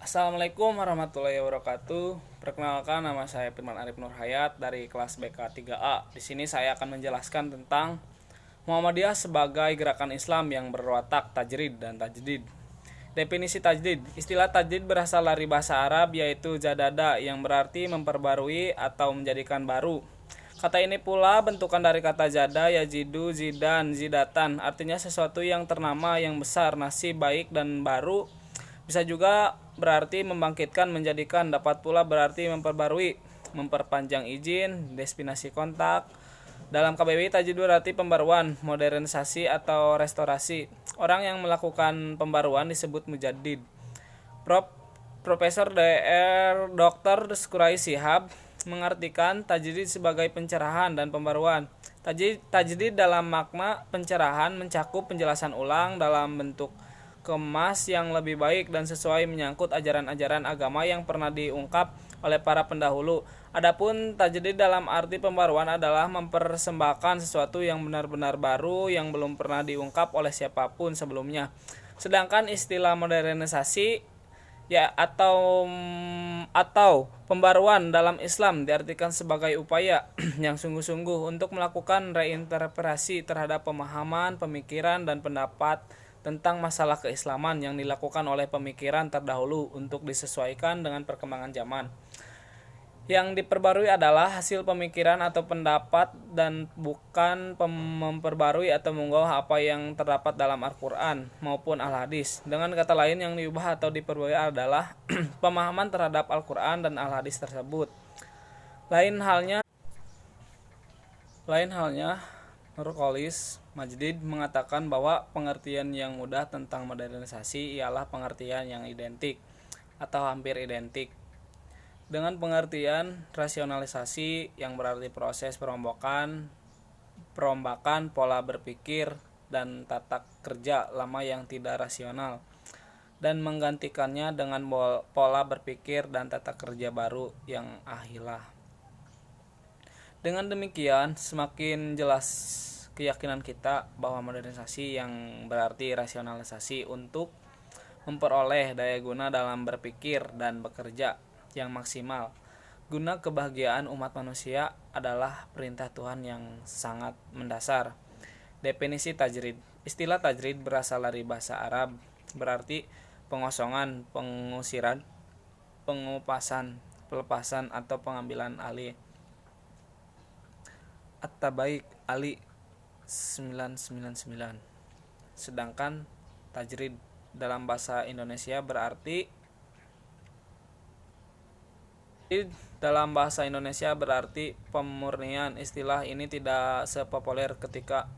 Assalamualaikum warahmatullahi wabarakatuh. Perkenalkan, nama saya Firman Arif Nurhayat dari kelas BK 3A. Di sini saya akan menjelaskan tentang Muhammadiyah sebagai gerakan Islam yang berwatak tajrid dan tajdid. Definisi tajdid. Istilah tajdid berasal dari bahasa Arab yaitu jadada yang berarti memperbarui atau menjadikan baru. Kata ini pula bentukan dari kata jada, yajidu, zidan, zidatan, artinya sesuatu yang ternama, yang besar, nasib, baik, dan baru. Bisa juga berarti membangkitkan, menjadikan, dapat pula berarti memperbarui, memperpanjang izin, destinasi kontak. Dalam KBBI, tajdid berarti pembaruan, modernisasi atau restorasi. Orang yang melakukan pembaruan disebut mujaddid. Profesor Dr. Skurai Shihab mengartikan tajdid sebagai pencerahan dan pembaruan. Tajdid dalam makna pencerahan mencakup penjelasan ulang dalam bentuk kemas yang lebih baik dan sesuai menyangkut ajaran-ajaran agama yang pernah diungkap oleh para pendahulu. Adapun tajdid dalam arti pembaruan adalah mempersembahkan sesuatu yang benar-benar baru yang belum pernah diungkap oleh siapapun sebelumnya. Sedangkan istilah modernisasi atau pembaruan dalam Islam diartikan sebagai upaya yang sungguh-sungguh untuk melakukan reinterpretasi terhadap pemahaman, pemikiran, dan pendapat tentang masalah keislaman yang dilakukan oleh pemikiran terdahulu untuk disesuaikan dengan perkembangan zaman. Yang diperbarui adalah hasil pemikiran atau pendapat dan bukan memperbarui atau mengubah apa yang terdapat dalam Al-Quran maupun Al-Hadis. Dengan kata lain, yang diubah atau diperbarui adalah pemahaman terhadap Al-Quran dan Al-Hadis tersebut. Lain halnya, Nurkolis Majdid mengatakan bahwa pengertian yang mudah tentang modernisasi ialah pengertian yang identik atau hampir identik dengan pengertian rasionalisasi yang berarti proses perombakan pola berpikir dan tata kerja lama yang tidak rasional dan menggantikannya dengan pola berpikir dan tata kerja baru yang ahilah. Dengan demikian, semakin jelas keyakinan kita bahwa modernisasi yang berarti rasionalisasi untuk memperoleh daya guna dalam berpikir dan bekerja yang maksimal guna kebahagiaan umat manusia adalah perintah Tuhan yang sangat mendasar. Definisi tajrid. Istilah tajrid berasal dari bahasa Arab, berarti pengosongan, pengusiran, pengupasan, pelepasan atau pengambilan alih. At-Tabaik Ali 999. Sedangkan tajrid dalam bahasa Indonesia berarti pemurnian. Istilah ini tidak sepopuler ketika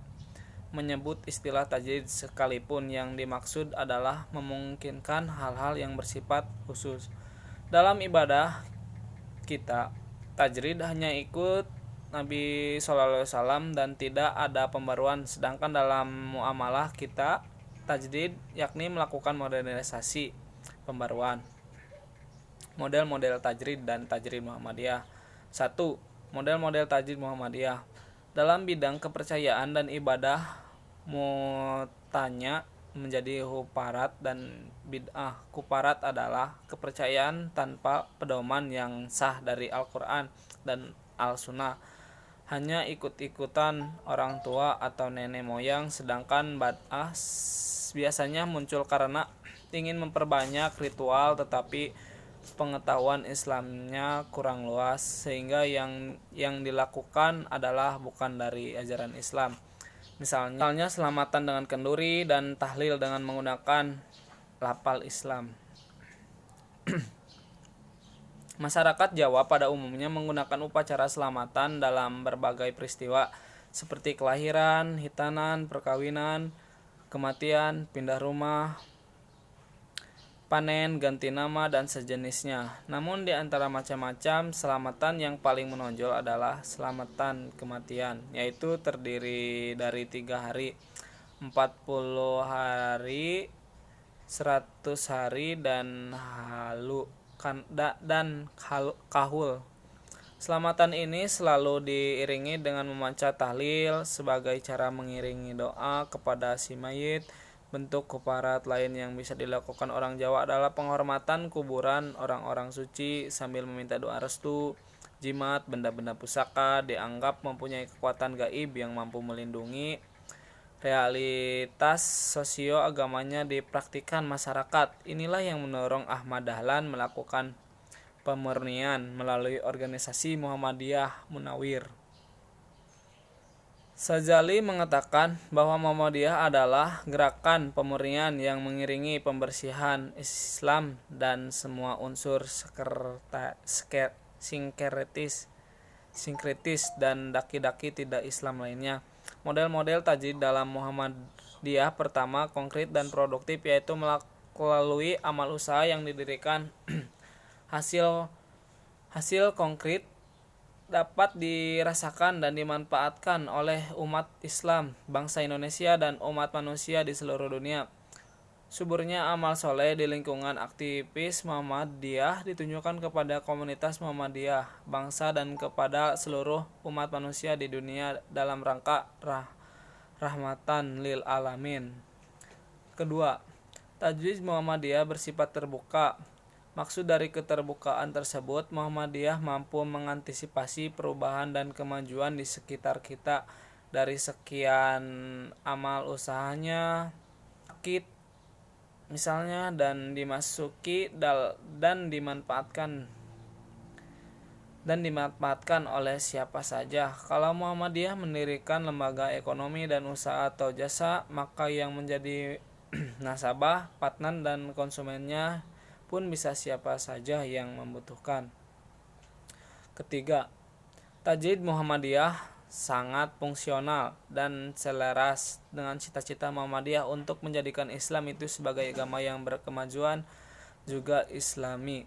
menyebut istilah tajrid, sekalipun yang dimaksud adalah memungkinkan hal-hal yang bersifat khusus. Dalam ibadah kita, tajrid hanya ikut Nabi SAW dan tidak ada pembaruan. Sedangkan dalam muamalah kita, tajdid yakni melakukan modernisasi, pembaruan. Model-model tajrid dan tajrid Muhammadiyah. 1. Model-model tajrid Muhammadiyah. Dalam bidang kepercayaan dan ibadah mutanya menjadi huparat dan bid'ah. Kuparat adalah kepercayaan tanpa pedoman yang sah dari Al-Quran dan Al-Sunnah, hanya ikut-ikutan orang tua atau nenek moyang. Sedangkan bid'ah biasanya muncul karena ingin memperbanyak ritual tetapi pengetahuan Islamnya kurang luas, sehingga yang dilakukan adalah bukan dari ajaran Islam. Misalnya selamatan dengan kenduri dan tahlil dengan menggunakan lafal Islam. Masyarakat Jawa pada umumnya menggunakan upacara selamatan dalam berbagai peristiwa seperti kelahiran, hitanan, perkawinan, kematian, pindah rumah, panen, ganti nama, dan sejenisnya. Namun di antara macam-macam selamatan yang paling menonjol adalah selamatan kematian, yaitu terdiri dari 3 hari, 40 hari, 100 hari, dan kahul. Selamatan ini selalu diiringi dengan membaca tahlil sebagai cara mengiringi doa kepada si mayit Bentuk keparat lain yang bisa dilakukan orang Jawa adalah penghormatan kuburan orang-orang suci sambil meminta doa restu. Jimat, benda-benda pusaka dianggap mempunyai kekuatan gaib yang mampu melindungi. Realitas sosio-agamanya dipraktikkan masyarakat. Inilah yang mendorong Ahmad Dahlan melakukan pemurnian melalui organisasi Muhammadiyah Munawir. Sajali mengatakan bahwa Muhammadiyah adalah gerakan pemurnian yang mengiringi pembersihan Islam dan semua unsur sinkretis dan daki-daki tidak Islam lainnya. Model-model tajdid dalam Muhammadiyah pertama konkret dan produktif yaitu melalui amal usaha yang didirikan hasil konkret dapat dirasakan dan dimanfaatkan oleh umat Islam, bangsa Indonesia, dan umat manusia di seluruh dunia. Suburnya amal soleh di lingkungan aktivis Muhammadiyah ditunjukkan kepada komunitas Muhammadiyah, bangsa, dan kepada seluruh umat manusia di dunia dalam rangka rahmatan lil alamin. Kedua, tajdid Muhammadiyah bersifat terbuka. Maksud dari keterbukaan tersebut, Muhammadiyah mampu mengantisipasi perubahan dan kemajuan di sekitar kita. Dari sekian amal usahanya, misalnya, dan dimanfaatkan oleh siapa saja. Kalau Muhammadiyah mendirikan lembaga ekonomi dan usaha atau jasa, maka yang menjadi nasabah, partner, dan konsumennya pun bisa siapa saja yang membutuhkan. Ketiga, tajdid Muhammadiyah sangat fungsional dan selaras dengan cita-cita Muhammadiyah untuk menjadikan Islam itu sebagai agama yang berkemajuan juga Islami,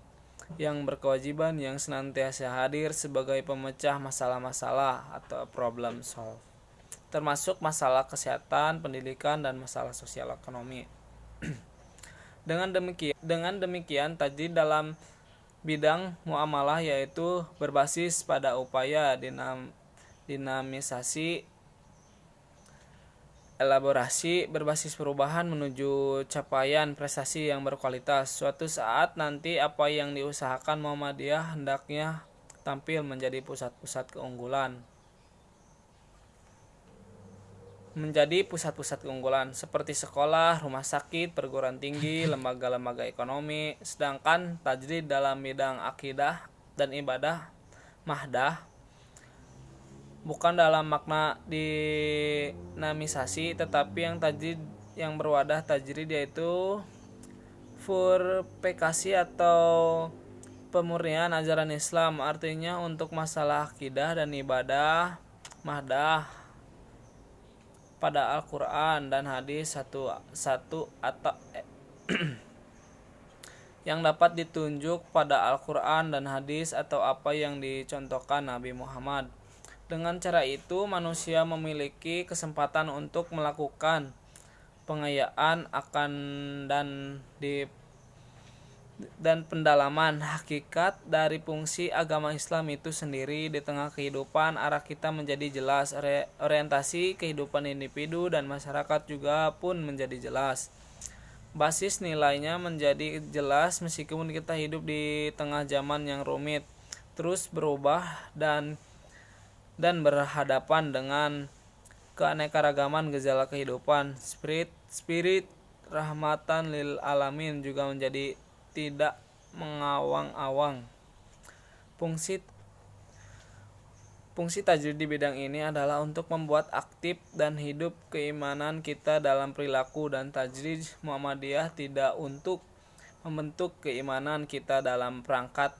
yang berkewajiban, yang senantiasa hadir sebagai pemecah masalah-masalah atau problem solve, termasuk masalah kesehatan, pendidikan, dan masalah sosial ekonomi. Dengan demikian, tajdid dalam bidang muamalah yaitu berbasis pada upaya dinamisasi, elaborasi, berbasis perubahan menuju capaian prestasi yang berkualitas. Suatu saat nanti apa yang diusahakan Muhammadiyah hendaknya tampil menjadi pusat-pusat keunggulan seperti sekolah, rumah sakit, perguruan tinggi, lembaga-lembaga ekonomi. Sedangkan tajdid dalam bidang akidah dan ibadah mahdah bukan dalam makna dinamisasi, tetapi yang tajdid yang berwadah tajdid yaitu purifikasi atau pemurnian ajaran Islam. Artinya untuk masalah akidah dan ibadah mahdah pada Al-Quran dan hadis satu atau yang dapat ditunjuk pada Al-Quran dan hadis atau apa yang dicontohkan Nabi Muhammad. Dengan cara itu manusia memiliki kesempatan untuk melakukan pengayaan akan dan pendalaman hakikat dari fungsi agama Islam itu sendiri di tengah kehidupan. Arah kita menjadi jelas, orientasi kehidupan individu dan masyarakat juga pun menjadi jelas. Basis nilainya menjadi jelas meskipun kita hidup di tengah zaman yang rumit, terus berubah dan berhadapan dengan keanekaragaman gejala kehidupan. Spirit rahmatan lil alamin juga menjadi tidak mengawang-awang. Fungsi tajdid di bidang ini adalah untuk membuat aktif dan hidup keimanan kita dalam perilaku, dan tajdid Muhammadiyah tidak untuk membentuk keimanan kita dalam perangkat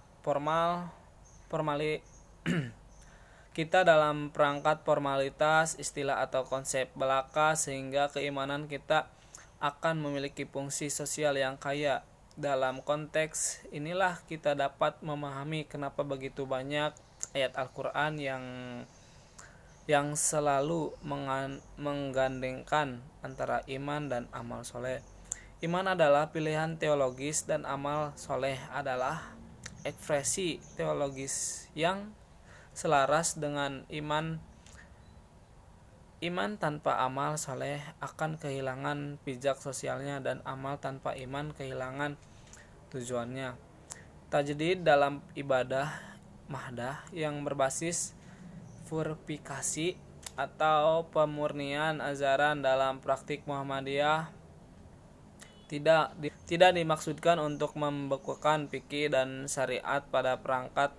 formalitas, istilah atau konsep belaka, sehingga keimanan kita akan memiliki fungsi sosial yang kaya. Dalam konteks inilah kita dapat memahami kenapa begitu banyak ayat Al-Quran yang selalu menggandengkan antara iman dan amal soleh. Iman adalah pilihan teologis dan amal soleh adalah ekspresi teologis yang selaras dengan iman Iman tanpa amal saleh akan kehilangan pijak sosialnya, dan amal tanpa iman kehilangan tujuannya. Tajdid dalam ibadah mahdah yang berbasis purifikasi atau pemurnian ajaran dalam praktik Muhammadiyah tidak dimaksudkan untuk membekukan fikih dan syariat pada perangkat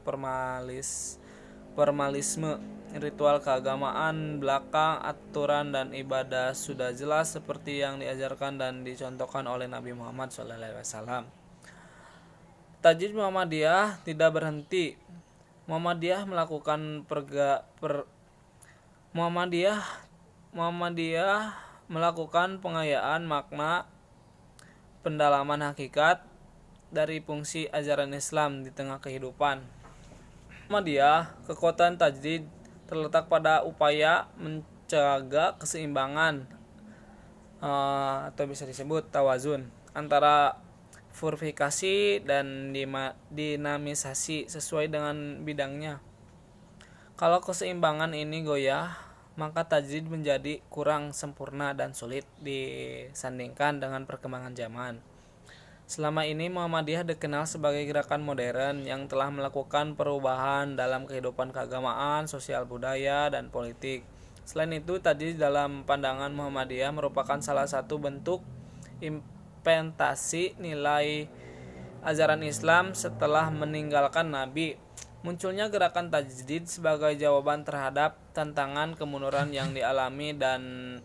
formalisme ritual keagamaan belaka. Aturan dan ibadah sudah jelas seperti yang diajarkan dan dicontohkan oleh Nabi Muhammad SAW. Tajdid Muhammadiyah tidak berhenti. Muhammadiyah melakukan pengayaan makna, pendalaman hakikat dari fungsi ajaran Islam di tengah kehidupan. Muhammadiyah, kekuatan tajdid terletak pada upaya menjaga keseimbangan atau bisa disebut tawazun antara purifikasi dan dinamisasi sesuai dengan bidangnya. Kalau keseimbangan ini goyah, maka tajdid menjadi kurang sempurna dan sulit disandingkan dengan perkembangan zaman. Selama ini Muhammadiyah dikenal sebagai gerakan modern yang telah melakukan perubahan dalam kehidupan keagamaan, sosial budaya, dan politik. Selain itu, tajdid dalam pandangan Muhammadiyah merupakan salah satu bentuk implementasi nilai ajaran Islam setelah meninggalkan Nabi. Munculnya gerakan tajdid sebagai jawaban terhadap tantangan kemunduran yang dialami dan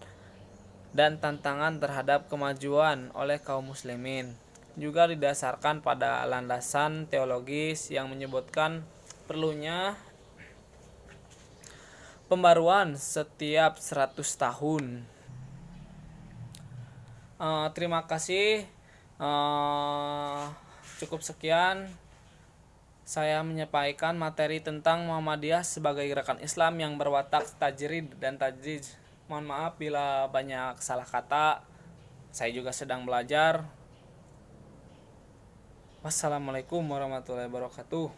tantangan terhadap kemajuan oleh kaum muslimin. Juga didasarkan pada landasan teologis yang menyebutkan perlunya pembaruan setiap 100 tahun. Terima kasih. Cukup sekian saya menyampaikan materi tentang Muhammadiyah sebagai gerakan Islam yang berwatak tajrid dan tajdid. Mohon maaf bila banyak salah kata. Saya juga sedang belajar. Wassalamualaikum warahmatullahi wabarakatuh.